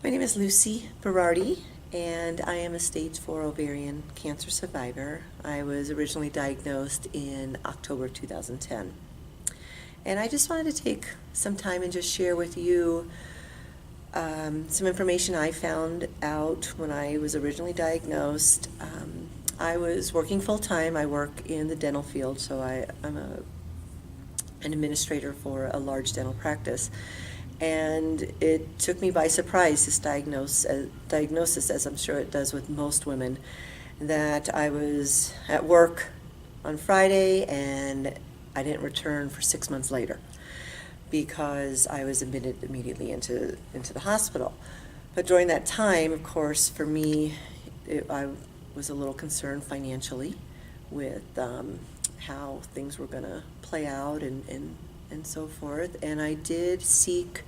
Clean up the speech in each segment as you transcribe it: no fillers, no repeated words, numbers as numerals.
My name is Luci Berardi, and I am a stage 4 ovarian cancer survivor. I was originally diagnosed in October 2010. And I just wanted to take some time and just share with you some information I found out when I was originally diagnosed. I was working full-time. I work in the dental field, so I'm an administrator for a large dental practice. And it took me by surprise, this diagnosis, as I'm sure it does with most women, that I was at work on Friday and I didn't return for 6 months later because I was admitted immediately into the hospital. But during that time, of course, for me, I was a little concerned financially with how things were going to play out and so forth. And I did seek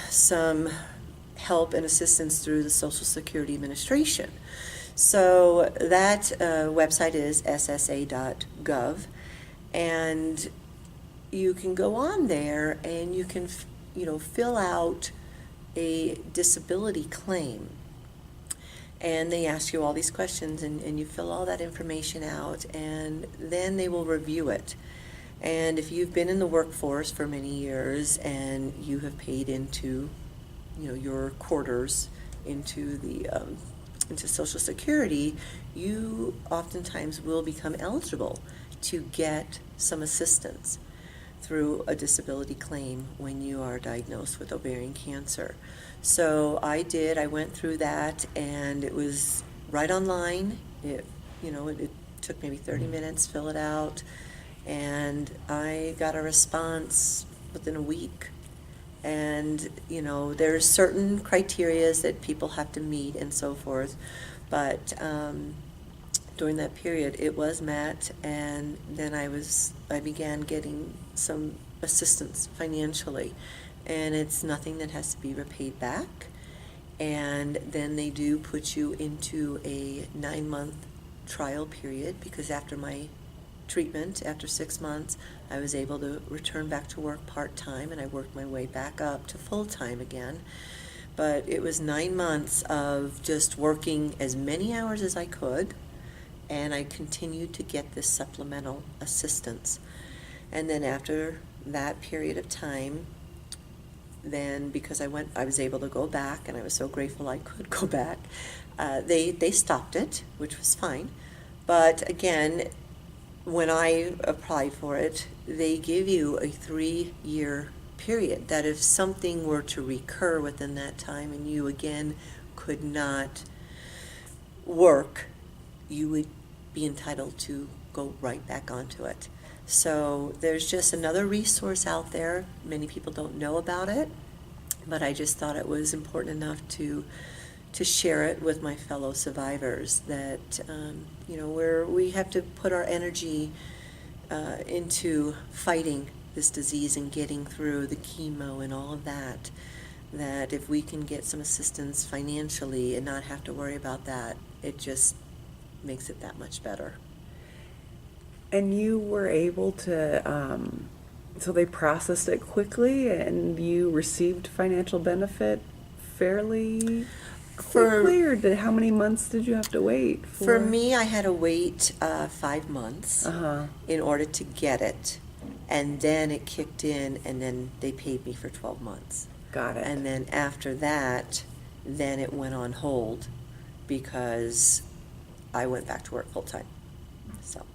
some help and assistance through the Social Security Administration. So that website is ssa.gov, and you can go on there and you can fill out a disability claim. And they ask you all these questions, and you fill all that information out, and then they will review it. And if you've been in the workforce for many years and you have paid into, your quarters into Social Security, you oftentimes will become eligible to get some assistance through a disability claim when you are diagnosed with ovarian cancer. So I went through that, and it was right online. It took maybe 30 minutes, fill it out. And I got a response within a week. And, there's certain criteria that people have to meet and so forth. But during that period, it was met. And then I began getting some assistance financially. And it's nothing that has to be repaid back. And then they do put you into a 9-month trial period, because after my treatment, after 6 months, I was able to return back to work part-time, and I worked my way back up to full-time again. But it was 9 months of just working as many hours as I could, and I continued to get this supplemental assistance. And then after that period of time, then because I was able to go back, and I was so grateful I could go back, they stopped it, which was fine. But again, when I applied for it, they give you a 3-year period that if something were to recur within that time and you again could not work, you would be entitled to go right back onto it. So there's just another resource out there. Many people don't know about it, but I just thought it was important enough to share it with my fellow survivors that we have to put our energy into fighting this disease and getting through the chemo and all of that if we can get some assistance financially and not have to worry about that, it just makes it that much better. And you were able to, so they processed it quickly and you received financial benefit fairly quickly, or how many months did you have to wait for? For me, I had to wait 5 months in order to get it, and then it kicked in, and then they paid me for 12 months. Got it. And then after that, then it went on hold because I went back to work full time. So.